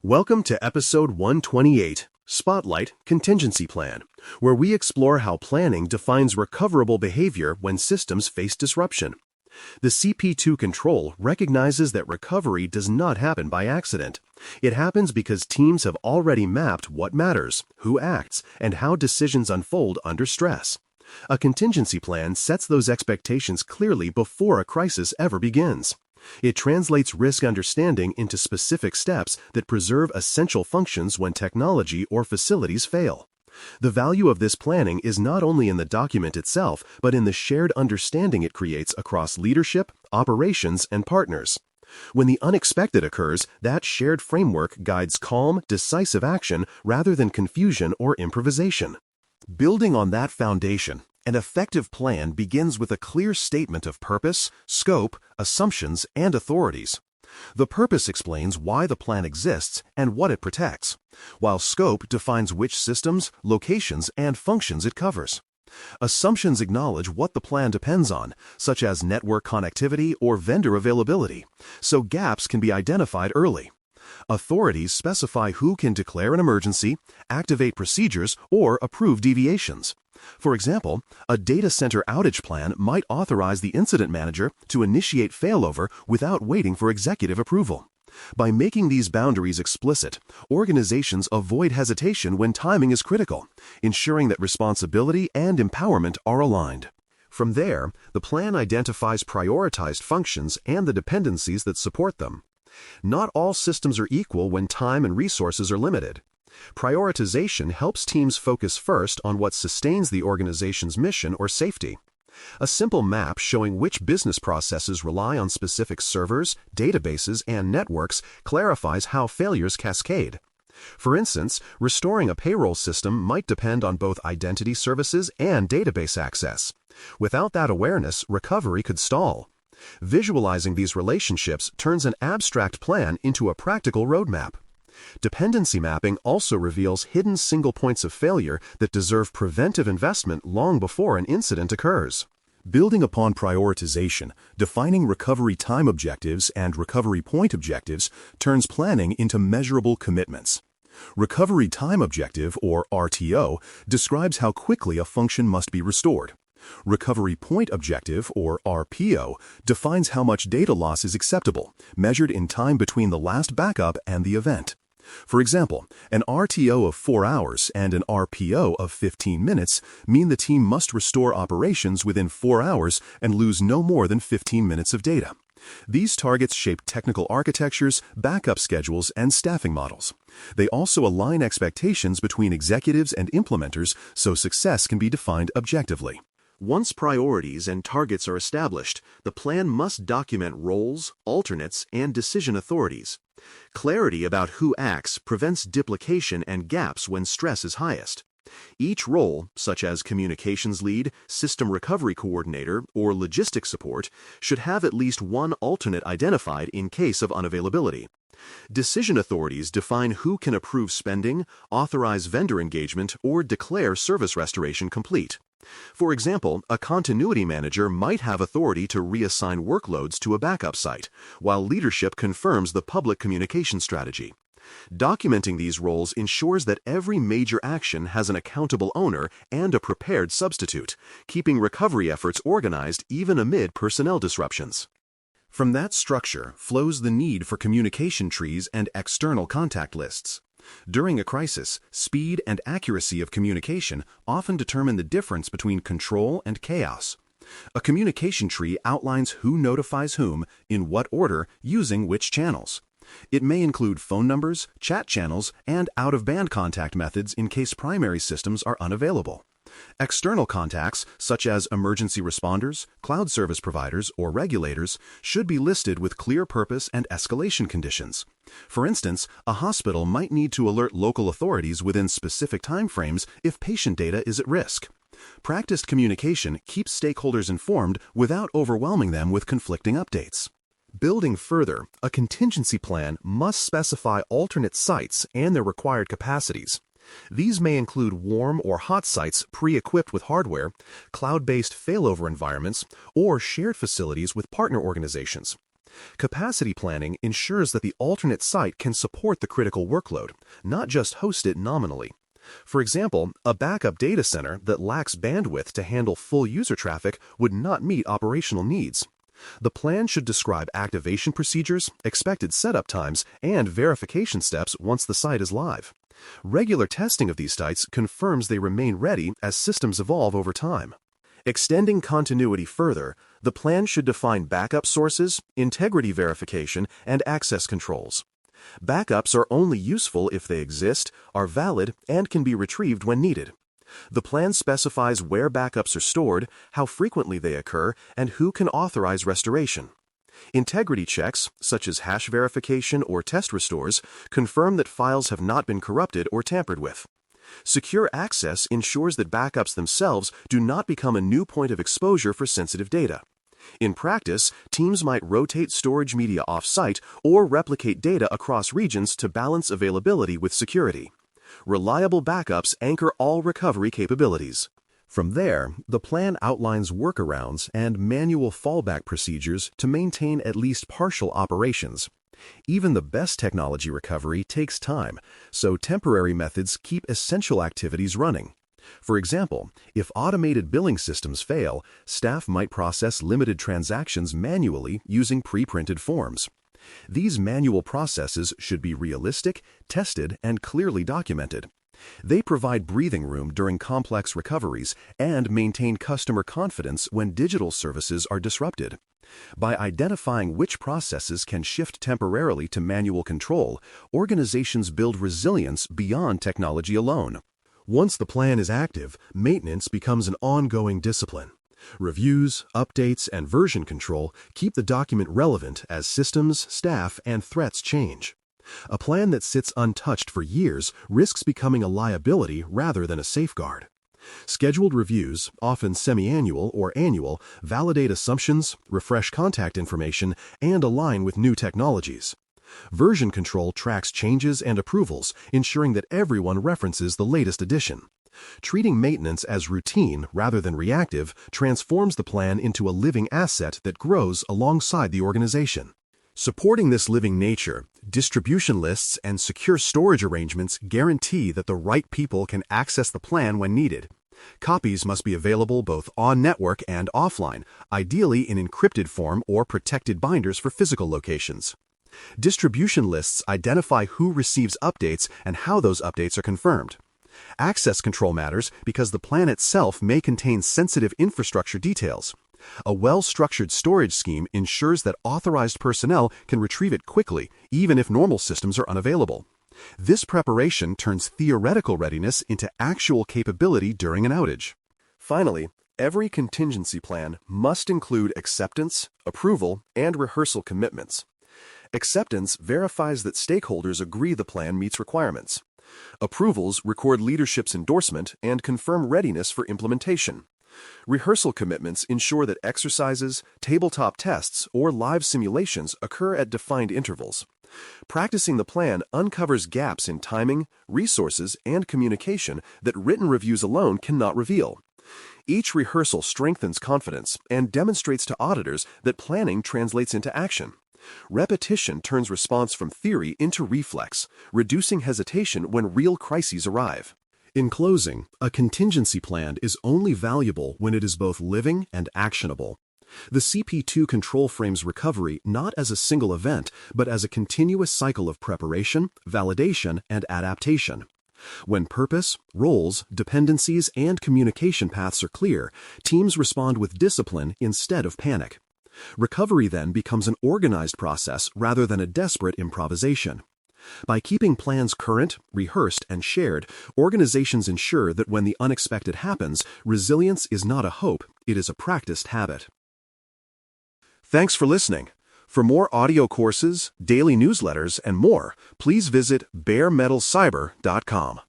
Welcome to episode 128, Spotlight Contingency Plan, where we explore how planning defines recoverable behavior when systems face disruption. The CP-2 control recognizes that recovery does not happen by accident. It happens because teams have already mapped what matters, who acts, and how decisions unfold under stress. A contingency plan sets those expectations clearly before a crisis ever begins. It translates risk understanding into specific steps that preserve essential functions when technology or facilities fail. The value of this planning is not only in the document itself, but in the shared understanding it creates across leadership, operations, and partners. When the unexpected occurs, that shared framework guides calm, decisive action rather than confusion or improvisation. Building on that foundation, an effective plan begins with a clear statement of purpose, scope, assumptions, and authorities. The purpose explains why the plan exists and what it protects, while scope defines which systems, locations, and functions it covers. Assumptions acknowledge what the plan depends on, such as network connectivity or vendor availability, so gaps can be identified early. Authorities specify who can declare an emergency, activate procedures, or approve deviations. For example, a data center outage plan might authorize the incident manager to initiate failover without waiting for executive approval. By making these boundaries explicit, organizations avoid hesitation when timing is critical, ensuring that responsibility and empowerment are aligned. From there, the plan identifies prioritized functions and the dependencies that support them. Not all systems are equal when time and resources are limited. Prioritization helps teams focus first on what sustains the organization's mission or safety. A simple map showing which business processes rely on specific servers, databases, and networks clarifies how failures cascade. For instance, restoring a payroll system might depend on both identity services and database access. Without that awareness, recovery could stall. Visualizing these relationships turns an abstract plan into a practical roadmap. Dependency mapping also reveals hidden single points of failure that deserve preventive investment long before an incident occurs. Building upon prioritization, defining recovery time objectives and recovery point objectives turns planning into measurable commitments. Recovery time objective, or RTO, describes how quickly a function must be restored. Recovery point objective, or RPO, defines how much data loss is acceptable, measured in time between the last backup and the event. For example, an RTO of 4 hours and an RPO of 15 minutes mean the team must restore operations within 4 hours and lose no more than 15 minutes of data. These targets shape technical architectures, backup schedules, and staffing models. They also align expectations between executives and implementers so success can be defined objectively. Once priorities and targets are established, the plan must document roles, alternates, and decision authorities. Clarity about who acts prevents duplication and gaps when stress is highest. Each role, such as communications lead, system recovery coordinator, or logistics support, should have at least one alternate identified in case of unavailability. Decision authorities define who can approve spending, authorize vendor engagement, or declare service restoration complete. For example, a continuity manager might have authority to reassign workloads to a backup site, while leadership confirms the public communication strategy. Documenting these roles ensures that every major action has an accountable owner and a prepared substitute, keeping recovery efforts organized even amid personnel disruptions. From that structure flows the need for communication trees and external contact lists. During a crisis, speed and accuracy of communication often determine the difference between control and chaos. A communication tree outlines who notifies whom, in what order, using which channels. It may include phone numbers, chat channels, and out-of-band contact methods in case primary systems are unavailable. External contacts, such as emergency responders, cloud service providers, or regulators, should be listed with clear purpose and escalation conditions. For instance, a hospital might need to alert local authorities within specific timeframes if patient data is at risk. Practiced communication keeps stakeholders informed without overwhelming them with conflicting updates. Building further, a contingency plan must specify alternate sites and their required capacities. These may include warm or hot sites pre-equipped with hardware, cloud-based failover environments, or shared facilities with partner organizations. Capacity planning ensures that the alternate site can support the critical workload, not just host it nominally. For example, a backup data center that lacks bandwidth to handle full user traffic would not meet operational needs. The plan should describe activation procedures, expected setup times, and verification steps once the site is live. Regular testing of these sites confirms they remain ready as systems evolve over time. Extending continuity further, the plan should define backup sources, integrity verification, and access controls. Backups are only useful if they exist, are valid, and can be retrieved when needed. The plan specifies where backups are stored, how frequently they occur, and who can authorize restoration. Integrity checks, such as hash verification or test restores, confirm that files have not been corrupted or tampered with. Secure access ensures that backups themselves do not become a new point of exposure for sensitive data. In practice, teams might rotate storage media off-site or replicate data across regions to balance availability with security. Reliable backups anchor all recovery capabilities. From there, the plan outlines workarounds and manual fallback procedures to maintain at least partial operations. Even the best technology recovery takes time, so temporary methods keep essential activities running. For example, if automated billing systems fail, staff might process limited transactions manually using pre-printed forms. These manual processes should be realistic, tested, and clearly documented. They provide breathing room during complex recoveries and maintain customer confidence when digital services are disrupted. By identifying which processes can shift temporarily to manual control, organizations build resilience beyond technology alone. Once the plan is active, maintenance becomes an ongoing discipline. Reviews, updates, and version control keep the document relevant as systems, staff, and threats change. A plan that sits untouched for years risks becoming a liability rather than a safeguard. Scheduled reviews, often semi-annual or annual, validate assumptions, refresh contact information, and align with new technologies. Version control tracks changes and approvals, ensuring that everyone references the latest edition. Treating maintenance as routine rather than reactive transforms the plan into a living asset that grows alongside the organization. Supporting this living nature, distribution lists and secure storage arrangements guarantee that the right people can access the plan when needed. Copies must be available both on-network and offline, ideally in encrypted form or protected binders for physical locations. Distribution lists identify who receives updates and how those updates are confirmed. Access control matters because the plan itself may contain sensitive infrastructure details. A well-structured storage scheme ensures that authorized personnel can retrieve it quickly, even if normal systems are unavailable. This preparation turns theoretical readiness into actual capability during an outage. Finally, every contingency plan must include acceptance, approval, and rehearsal commitments. Acceptance verifies that stakeholders agree the plan meets requirements. Approvals record leadership's endorsement and confirm readiness for implementation. Rehearsal commitments ensure that exercises, tabletop tests, or live simulations occur at defined intervals. Practicing the plan uncovers gaps in timing, resources, and communication that written reviews alone cannot reveal. Each rehearsal strengthens confidence and demonstrates to auditors that planning translates into action. Repetition turns response from theory into reflex, reducing hesitation when real crises arrive. In closing, a contingency plan is only valuable when it is both living and actionable. The CP-2 control frames recovery not as a single event, but as a continuous cycle of preparation, validation, and adaptation. When purpose, roles, dependencies, and communication paths are clear, teams respond with discipline instead of panic. Recovery then becomes an organized process rather than a desperate improvisation. By keeping plans current, rehearsed, and shared, organizations ensure that when the unexpected happens, resilience is not a hope, it is a practiced habit. Thanks for listening. For more audio courses, daily newsletters, and more, please visit baremetalcyber.com.